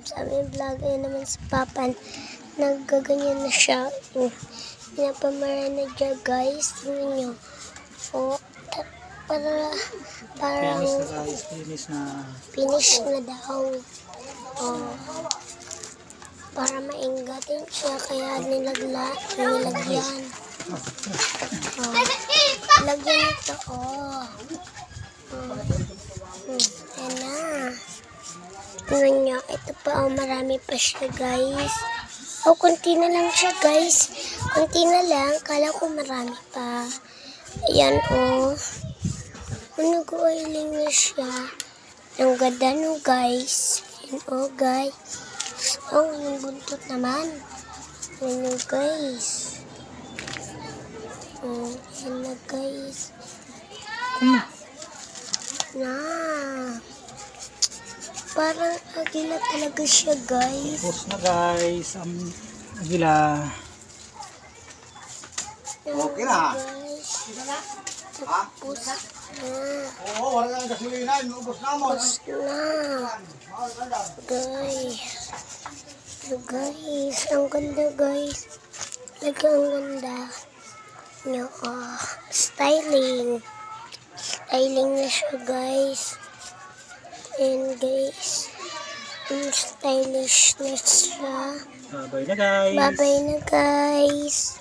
Sabi ng vlog, ayun naman si Papa. Naggaganyan na siya. Pinapamara na dyan, guys. Tingnan nyo. O, parang finish na daw. O, para maingatin siya, kaya nilagyan. O, lagyan ito, o. Ayan na. Tingnan nyo, ito pa, marami pa siya, guys. Kunti na lang siya, guys. Kunti na lang, kala ko marami pa. Ayan, nag-oiling na siya. Ang ganda, no, guys. Ayan, guys. Yung buntot naman. Ayan, guys. Ayan na, guys. Parang agila talaga siya, guys. Tapos na, guys. Ang agila. Okay na. Guys. Tapos na. Oo, wala nang gasolina. Inubos na mo. Tapos na. Guys. Guys. Ang ganda, guys. Talaga ang ganda. Styling. Styling na siya, guys. And guys, stylish na siya. Bye-bye na, guys. Bye-bye na, guys.